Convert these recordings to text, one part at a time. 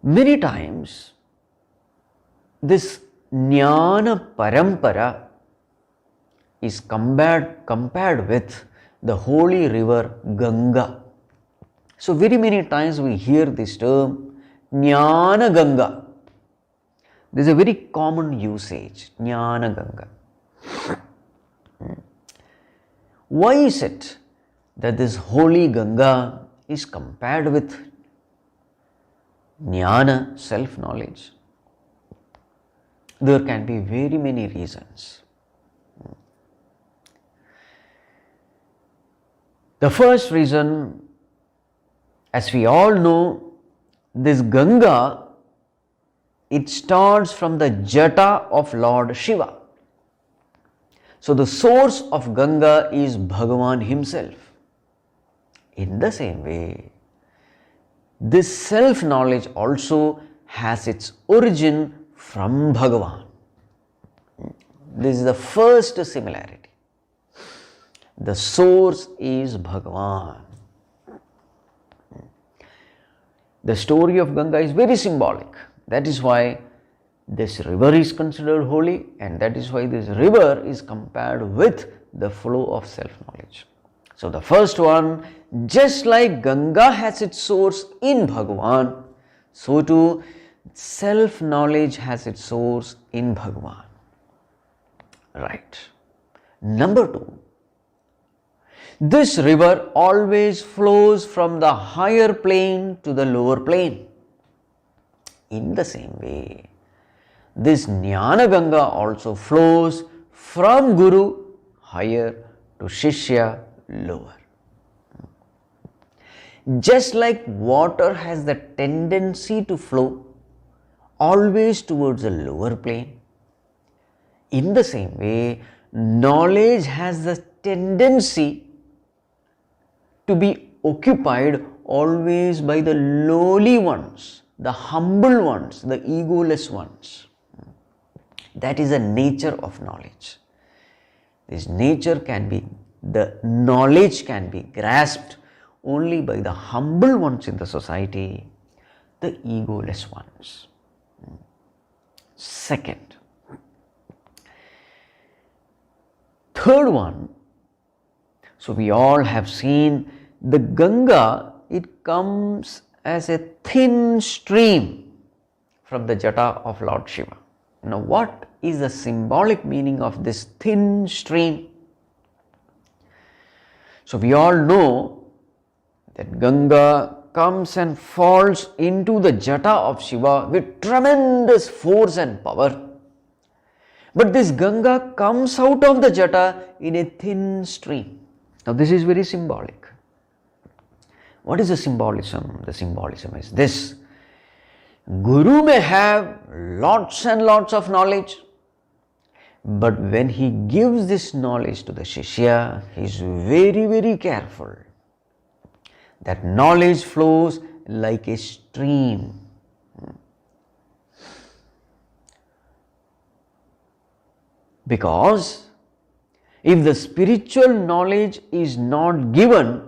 Many times this Jnana Parampara is compared with the holy river Ganga. So very many times we hear this term Jnana Ganga. This is a very common usage, Jnana Ganga. Why is it that this holy Ganga is compared with Jnana, self-knowledge? There can be very many reasons. The first reason, as we all know, this Ganga, it starts from the Jata of Lord Shiva. So the source of Ganga is Bhagavan himself. In the same way, this self-knowledge also has its origin from Bhagavan. This is the first similarity. The source is Bhagavan. The story of Ganga is very symbolic. That is why this river is considered holy, and that is why this river is compared with the flow of self-knowledge. So the first one, just like Ganga has its source in Bhagavan, so too self-knowledge has its source in Bhagavan. Right. Number two, this river always flows from the higher plane to the lower plane. In the same way, this Jnana Ganga also flows from Guru higher to Shishya lower. Just like water has the tendency to flow always towards the lower plane, in the same way, knowledge has the tendency to be occupied always by the lowly ones, the humble ones, the egoless ones. That is the nature of knowledge. This nature can be, the knowledge can be grasped only by the humble ones in the society, the egoless ones. Second, third one, so we all have seen the Ganga, it comes as a thin stream from the Jata of Lord Shiva. Now what is the symbolic meaning of this thin stream? So we all know that Ganga comes and falls into the Jata of Shiva with tremendous force and power. But this Ganga comes out of the Jata in a thin stream. Now this is very symbolic. What is the symbolism? The symbolism is this. Guru may have lots and lots of knowledge, but when he gives this knowledge to the Shishya, he is very, very careful that knowledge flows like a stream. Because if the spiritual knowledge is not given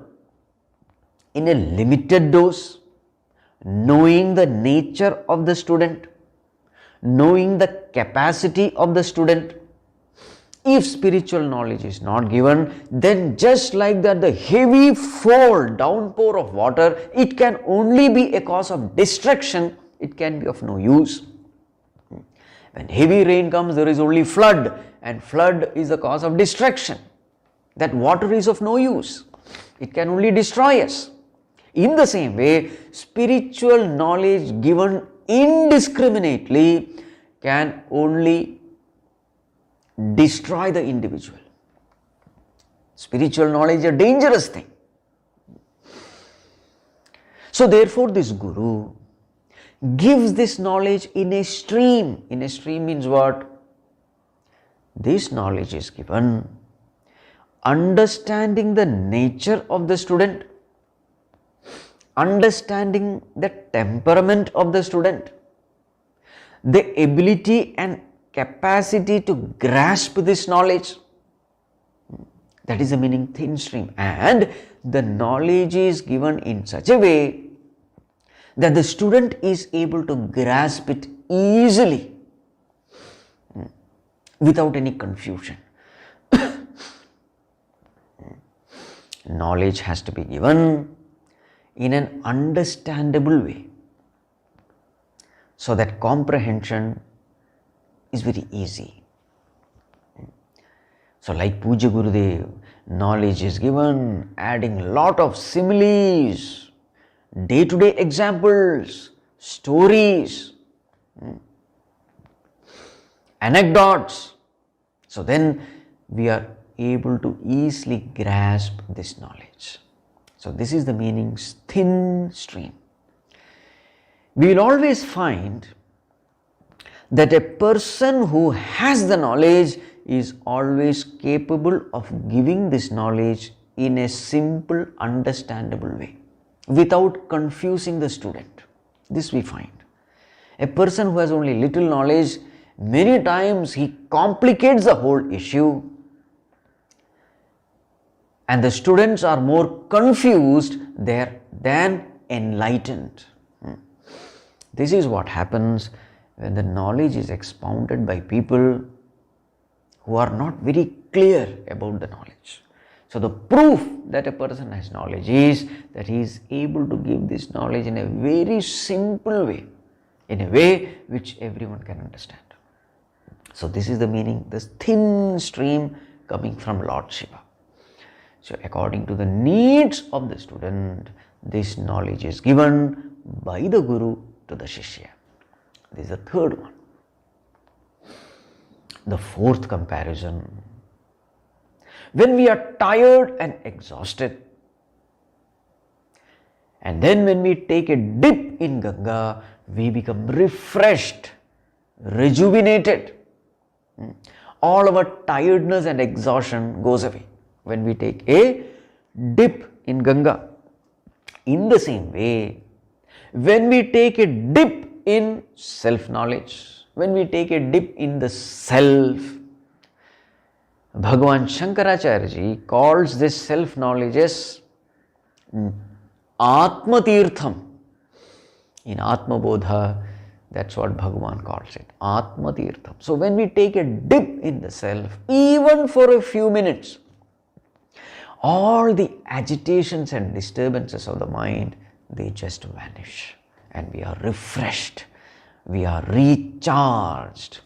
in a limited dose, knowing the nature of the student, knowing the capacity of the student, if spiritual knowledge is not given, then just like that the heavy downpour of water, it can only be a cause of destruction, it can be of no use. When heavy rain comes, there is only flood, and flood is the cause of destruction. That water is of no use, it can only destroy us. In the same way, spiritual knowledge given indiscriminately can only destroy the individual. Spiritual knowledge is a dangerous thing. So therefore this Guru gives this knowledge in a stream. In a stream means what? This knowledge is given understanding the nature of the student, understanding the temperament of the student, the ability and capacity to grasp this knowledge. That is the meaning thin stream. And the knowledge is given in such a way that the student is able to grasp it easily without any confusion. Knowledge has to be given in an understandable way, so that comprehension is very easy. So like Pujya Gurudev, knowledge is given adding lot of similes, day-to-day examples, stories, anecdotes. So then we are able to easily grasp this knowledge. So this is the meaning thin stream. We will always find that a person who has the knowledge is always capable of giving this knowledge in a simple, understandable way, without confusing the student. This we find. A person who has only little knowledge, many times he complicates the whole issue, and the students are more confused there than enlightened. This is what happens when the knowledge is expounded by people who are not very clear about the knowledge. So the proof that a person has knowledge is that he is able to give this knowledge in a very simple way, in a way which everyone can understand. So this is the meaning, this thin stream coming from Lord Shiva. So according to the needs of the student, this knowledge is given by the Guru to the Shishya. This is the third one. The fourth comparison. When we are tired and exhausted, and then when we take a dip in Ganga, we become refreshed, rejuvenated. All our tiredness and exhaustion goes away when we take a dip in Ganga. In the same way, when we take a dip in self-knowledge, when we take a dip in the self, Bhagavan Shankaracharya Ji calls this self-knowledge as Atma Tirtham. In Atma Bodha, that's what Bhagavan calls it, Atma Tirtham. So when we take a dip in the self, even for a few minutes, all the agitations and disturbances of the mind, they just vanish, and we are refreshed, we are recharged,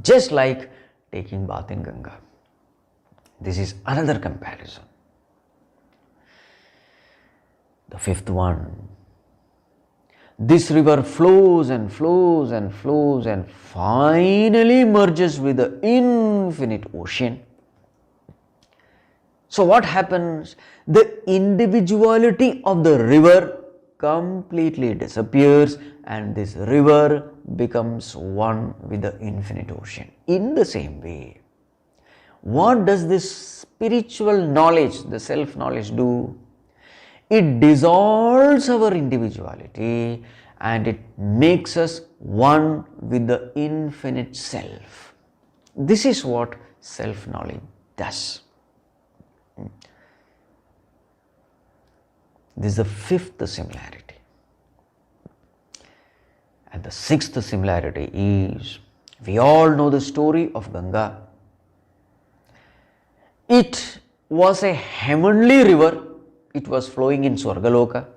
just like taking bath in Ganga. This is another comparison. The fifth one. This river flows and flows and flows and finally merges with the infinite ocean. So what happens? The individuality of the river completely disappears, and this river becomes one with the infinite ocean. In the same way, what does this spiritual knowledge, the self-knowledge do? It dissolves our individuality and it makes us one with the infinite self. This is what self-knowledge does. This is the fifth similarity. And the sixth similarity is, we all know the story of Ganga. It was a heavenly river. It was flowing in Swargaloka.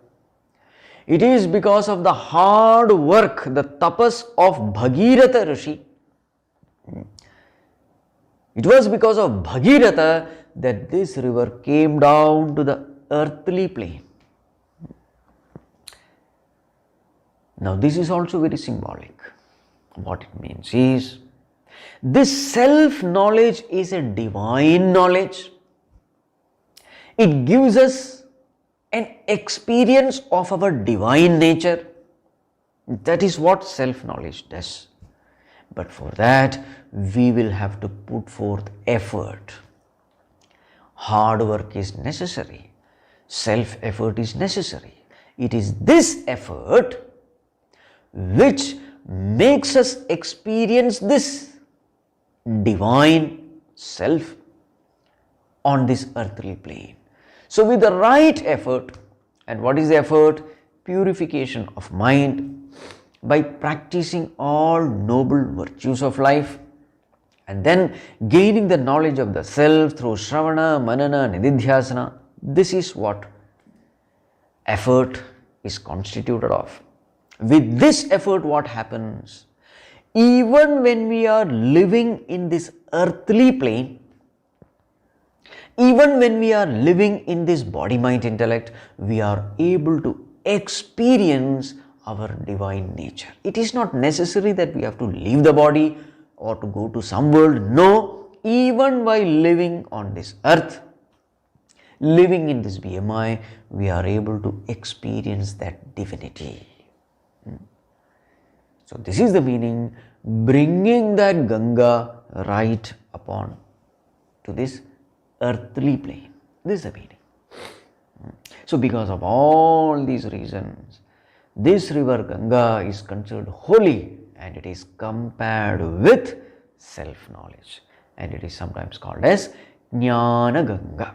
It is because of the hard work, the tapas of Bhagiratha Rishi. It was because of Bhagiratha that this river came down to the earthly plane. Now this is also very symbolic. What it means is, this self-knowledge is a divine knowledge. It gives us an experience of our divine nature. That is what self-knowledge does. But for that, we will have to put forth effort. Hard work is necessary. Self-effort is necessary. It is this effort which makes us experience this divine self on this earthly plane. So with the right effort, and what is the effort? purification of mind by practicing all noble virtues of life, and then gaining the knowledge of the self through Shravana, Manana, Nididhyasana. This is what effort is constituted of. With this effort, what happens? Even when we are living in this earthly plane, even when we are living in this body, mind, intellect, we are able to experience our divine nature. It is not necessary that we have to leave the body or to go to some world. No, even while living on this earth, living in this BMI, we are able to experience that divinity. So this is the meaning, bringing that Ganga right upon to this earthly plane. This is the meaning. So because of all these reasons, this river Ganga is considered holy, and it is compared with self-knowledge, and it is sometimes called as Jnana Ganga.